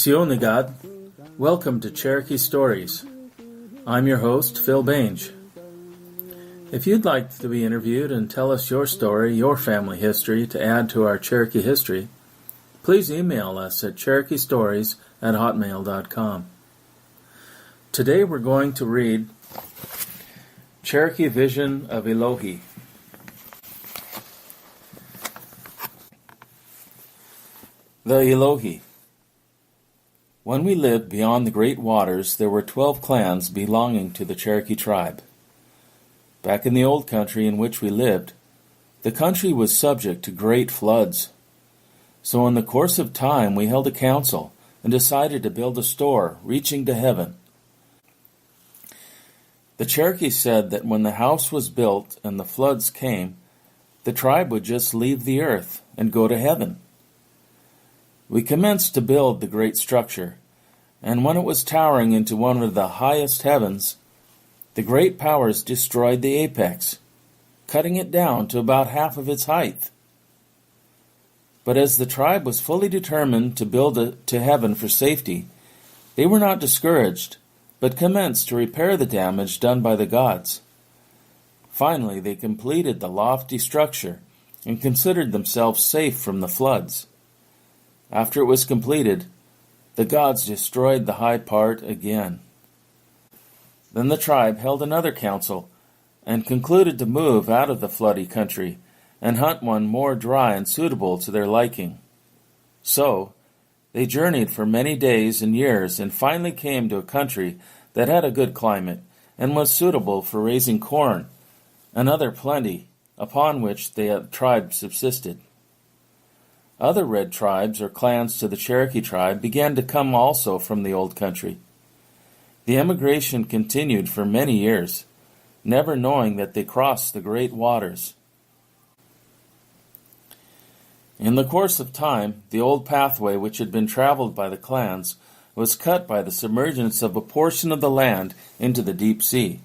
Siyo God, welcome to Cherokee Stories. I'm your host, Phil Bange. If you'd like to be interviewed and tell us your story, your family history to add to our Cherokee history, please email us at cherokeestories@hotmail.com. Today we're going to read Cherokee Vision of Elohi. The Elohi. When we lived beyond the great waters, there were 12 clans belonging to the Cherokee tribe. Back in the old country in which we lived, the country was subject to great floods. So in the course of time we held a council and decided to build a store reaching to heaven. The Cherokee said that when the house was built and the floods came, the tribe would just leave the earth and go to heaven. We commenced to build the great structure, and when it was towering into one of the highest heavens, the great powers destroyed the apex, cutting it down to about half of its height. But as the tribe was fully determined to build it to heaven for safety, they were not discouraged, but commenced to repair the damage done by the gods. Finally, they completed the lofty structure and considered themselves safe from the floods. After it was completed, the gods destroyed the high part again. Then the tribe held another council and concluded to move out of the floody country and hunt one more dry and suitable to their liking. So, they journeyed for many days and years and finally came to a country that had a good climate and was suitable for raising corn and other plenty, upon which the tribe subsisted. Other red tribes or clans to the Cherokee tribe began to come also from the old country. The emigration continued for many years, never knowing that they crossed the great waters. In the course of time, the old pathway which had been traveled by the clans was cut by the submergence of a portion of the land into the deep sea.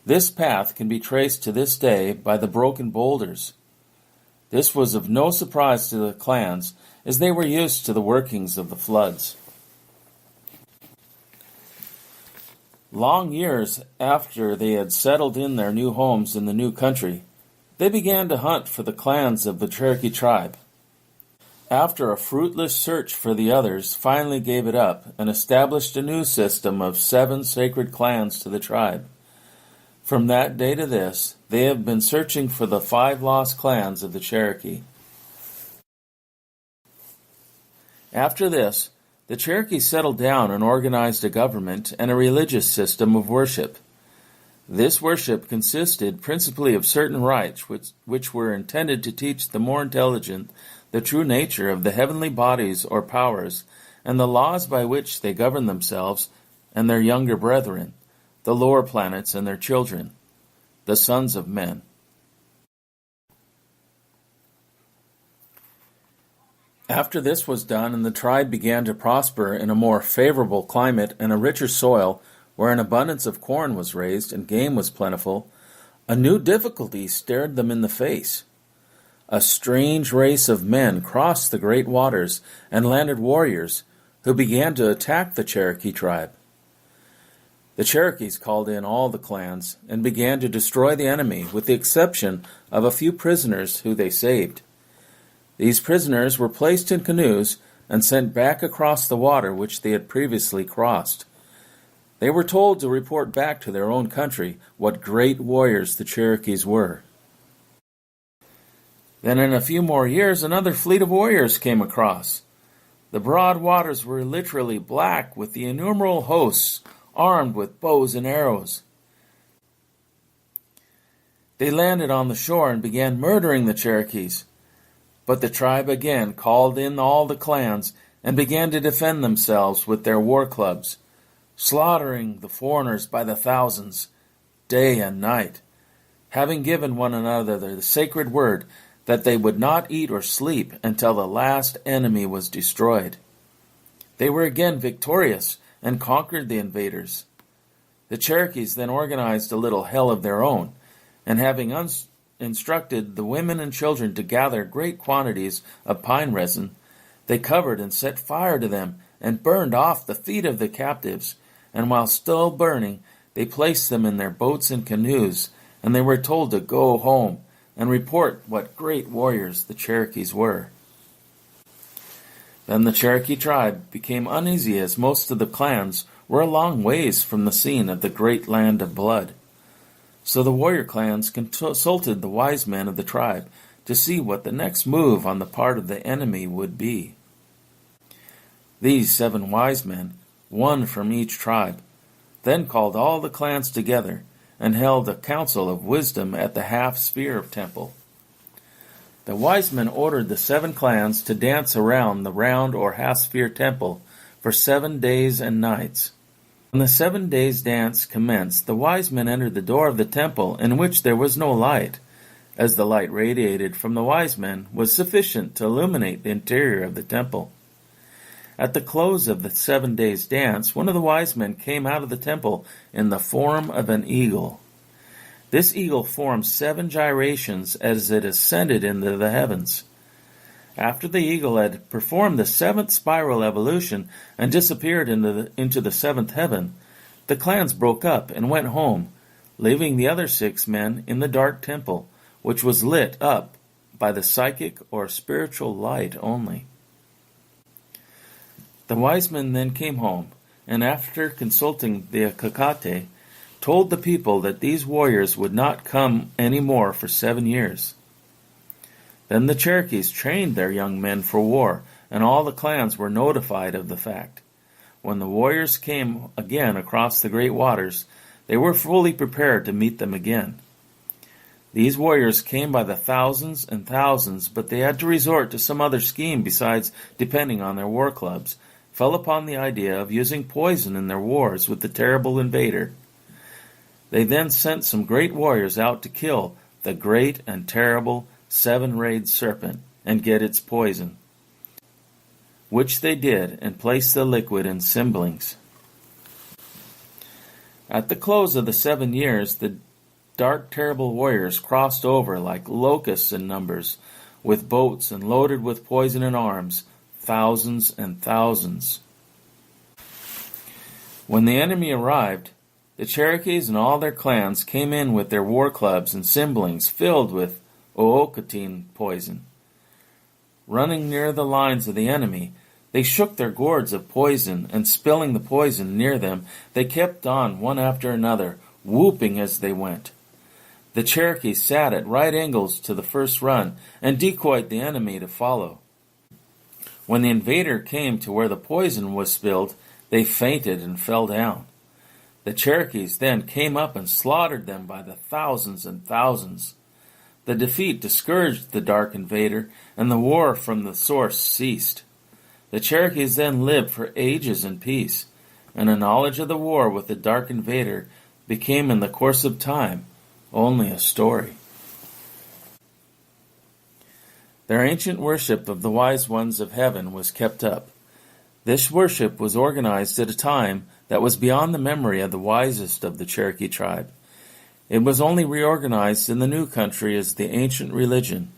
This path can be traced to this day by the broken boulders. This was of no surprise to the clans, as they were used to the workings of the floods. Long years after they had settled in their new homes in the new country, they began to hunt for the clans of the Cherokee tribe. After a fruitless search for the others, finally gave it up and established a new system of 7 sacred clans to the tribe. From that day to this, they have been searching for the 5 lost clans of the Cherokee. After this, the Cherokee settled down and organized a government and a religious system of worship. This worship consisted principally of certain rites which were intended to teach the more intelligent the true nature of the heavenly bodies or powers and the laws by which they govern themselves and their younger brethren, the lower planets and their children, the sons of men. After this was done and the tribe began to prosper in a more favorable climate and a richer soil where an abundance of corn was raised and game was plentiful, a new difficulty stared them in the face. A strange race of men crossed the great waters and landed warriors who began to attack the Cherokee tribe. The Cherokees called in all the clans and began to destroy the enemy, with the exception of a few prisoners who they saved. These prisoners were placed in canoes and sent back across the water which they had previously crossed. They were told to report back to their own country what great warriors the Cherokees were. Then in a few more years another fleet of warriors came across. The broad waters were literally black with the innumerable hosts armed with bows and arrows. They landed on the shore and began murdering the Cherokees. But the tribe again called in all the clans and began to defend themselves with their war clubs, slaughtering the foreigners by the thousands, day and night, having given one another the sacred word that they would not eat or sleep until the last enemy was destroyed. They were again victorious and conquered the invaders. The Cherokees then organized a little hell of their own, and having instructed the women and children to gather great quantities of pine resin, they covered and set fire to them and burned off the feet of the captives, and while still burning, they placed them in their boats and canoes, and they were told to go home and report what great warriors the Cherokees were. Then the Cherokee tribe became uneasy, as most of the clans were a long ways from the scene of the great land of blood. So the warrior clans consulted the wise men of the tribe to see what the next move on the part of the enemy would be. These 7 wise men, one from each tribe, then called all the clans together and held a council of wisdom at the half-sphere temple. The wise men ordered the 7 clans to dance around the round or half-sphere temple for 7 days and nights. When the 7 days' dance commenced, the wise men entered the door of the temple, in which there was no light, as the light radiated from the wise men was sufficient to illuminate the interior of the temple. At the close of the 7 days' dance, one of the wise men came out of the temple in the form of an eagle. This eagle formed 7 gyrations as it ascended into the heavens. After the eagle had performed the 7th spiral evolution and disappeared into the 7th heaven, the clans broke up and went home, leaving the other 6 men in the dark temple, which was lit up by the psychic or spiritual light only. The wise men then came home, and after consulting the Kakate, told the people that these warriors would not come any more for 7 years. Then the Cherokees trained their young men for war, and all the clans were notified of the fact. When the warriors came again across the great waters, they were fully prepared to meet them again. These warriors came by the thousands and thousands, but they had to resort to some other scheme besides depending on their war clubs, fell upon the idea of using poison in their wars with the terrible invader. They then sent some great warriors out to kill the great and terrible 7-rayed serpent and get its poison, which they did, and placed the liquid in simblings. At the close of the 7 years, the dark, terrible warriors crossed over like locusts in numbers, with boats and loaded with poison in arms, thousands and thousands. When the enemy arrived, the Cherokees and all their clans came in with their war clubs and simblings filled with oocotine poison. Running near the lines of the enemy, they shook their gourds of poison, and spilling the poison near them, they kept on one after another, whooping as they went. The Cherokees sat at right angles to the first run, and decoyed the enemy to follow. When the invader came to where the poison was spilled, they fainted and fell down. The Cherokees then came up and slaughtered them by the thousands and thousands. The defeat discouraged the dark invader, and the war from the source ceased. The Cherokees then lived for ages in peace, and a knowledge of the war with the dark invader became in the course of time only a story. Their ancient worship of the wise ones of heaven was kept up. This worship was organized at a time that was beyond the memory of the wisest of the Cherokee tribe. It was only reorganized in the new country as the ancient religion.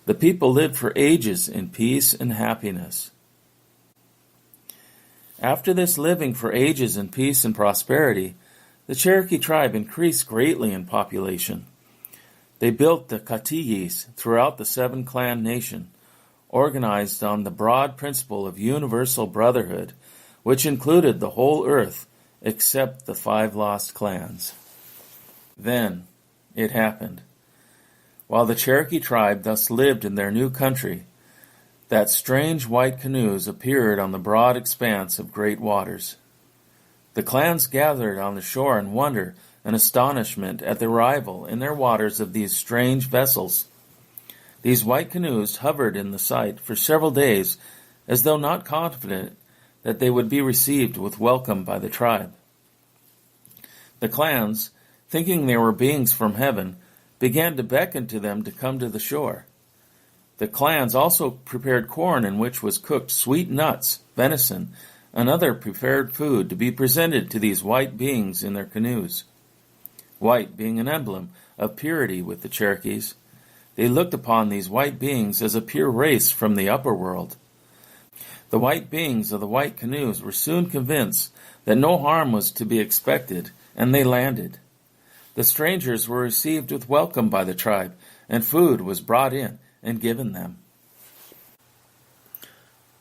The people lived for ages in peace and happiness. After this living for ages in peace and prosperity, the Cherokee tribe increased greatly in population. They built the Katiyis throughout the 7-clan nation, organized on the broad principle of universal brotherhood, which included the whole earth except the 5 lost clans. Then it happened. While the Cherokee tribe thus lived in their new country, that strange white canoes appeared on the broad expanse of great waters. The clans gathered on the shore in wonder and astonishment at the arrival in their waters of these strange vessels. These white canoes hovered in the sight for several days, as though not confident that they would be received with welcome by the tribe. The clans, thinking they were beings from heaven, began to beckon to them to come to the shore. The clans also prepared corn in which was cooked sweet nuts, venison, and other prepared food to be presented to these white beings in their canoes. White being an emblem of purity with the Cherokees, they looked upon these white beings as a pure race from the upper world. The white beings of the white canoes were soon convinced that no harm was to be expected, and they landed. The strangers were received with welcome by the tribe, and food was brought in and given them.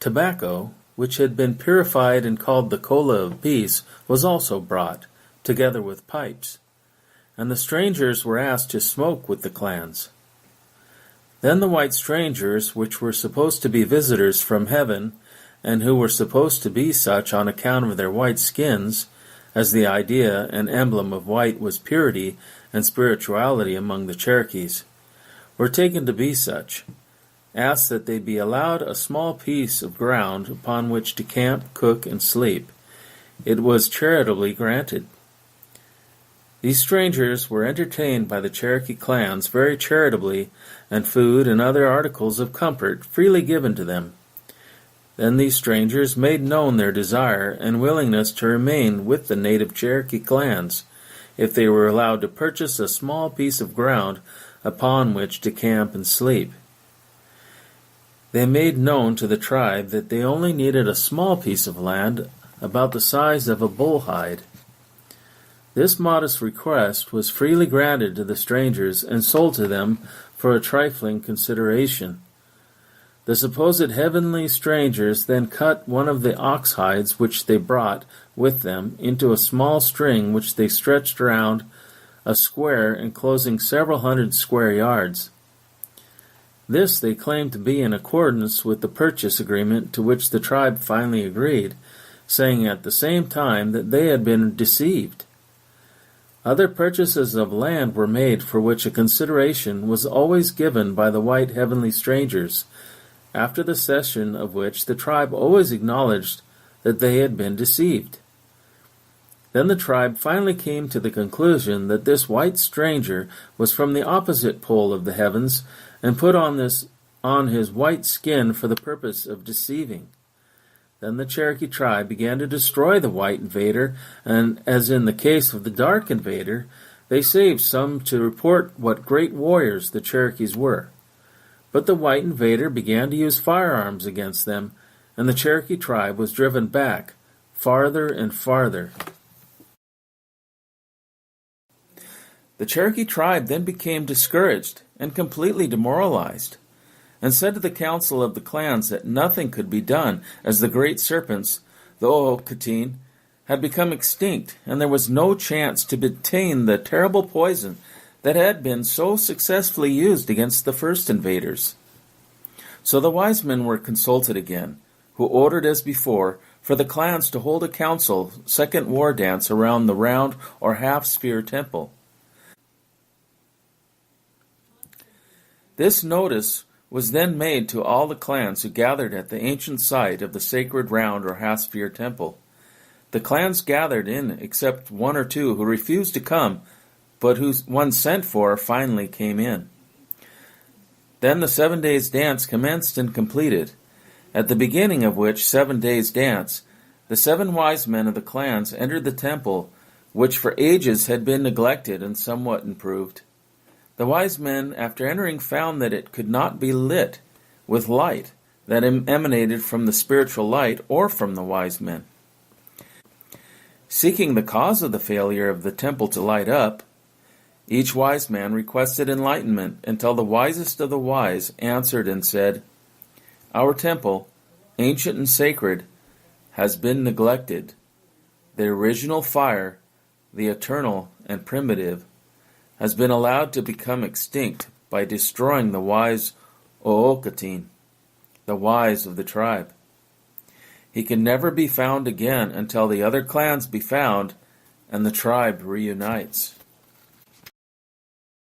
Tobacco, which had been purified and called the cola of peace, was also brought, together with pipes, and the strangers were asked to smoke with the clans. Then the white strangers, which were supposed to be visitors from heaven, and who were supposed to be such on account of their white skins, as the idea and emblem of white was purity and spirituality among the Cherokees, were taken to be such, asked that they be allowed a small piece of ground upon which to camp, cook, and sleep. It was charitably granted. These strangers were entertained by the Cherokee clans very charitably, and food and other articles of comfort freely given to them. Then these strangers made known their desire and willingness to remain with the native Cherokee clans, if they were allowed to purchase a small piece of ground upon which to camp and sleep. They made known to the tribe that they only needed a small piece of land about the size of a bull hide. This modest request was freely granted to the strangers and sold to them for a trifling consideration. The supposed heavenly strangers then cut one of the ox hides which they brought with them into a small string which they stretched around a square enclosing several hundred square yards. This they claimed to be in accordance with the purchase agreement to which the tribe finally agreed, saying at the same time that they had been deceived. Other purchases of land were made for which a consideration was always given by the white heavenly strangers, after the cession of which the tribe always acknowledged that they had been deceived. Then the tribe finally came to the conclusion that this white stranger was from the opposite pole of the heavens and put on his white skin for the purpose of deceiving. Then the Cherokee tribe began to destroy the white invader, and as in the case of the dark invader, they saved some to report what great warriors the Cherokees were. But the white invader began to use firearms against them, and the Cherokee tribe was driven back, farther and farther. The Cherokee tribe then became discouraged and completely demoralized, and said to the council of the clans that nothing could be done, as the great serpents, the Ookatine, had become extinct, and there was no chance to obtain the terrible poison that had been so successfully used against the first invaders. So the wise men were consulted again, who ordered as before for the clans to hold a council, second war dance around the round or half-sphere temple. This notice was then made to all the clans who gathered at the ancient site of the sacred round or half-sphere temple. The clans gathered in except one or two who refused to come, but who one sent for finally came in. Then the 7 days' dance commenced and completed, at the beginning of which 7 days' dance, the 7 wise men of the clans entered the temple, which for ages had been neglected and somewhat improved. The wise men, after entering, found that it could not be lit with light that emanated from the spiritual light or from the wise men. Seeking the cause of the failure of the temple to light up, each wise man requested enlightenment until the wisest of the wise answered and said, "Our temple, ancient and sacred, has been neglected. The original fire, the eternal and primitive, has been allowed to become extinct by destroying the wise Ookatine, the wise of the tribe. He can never be found again until the other clans be found and the tribe reunites."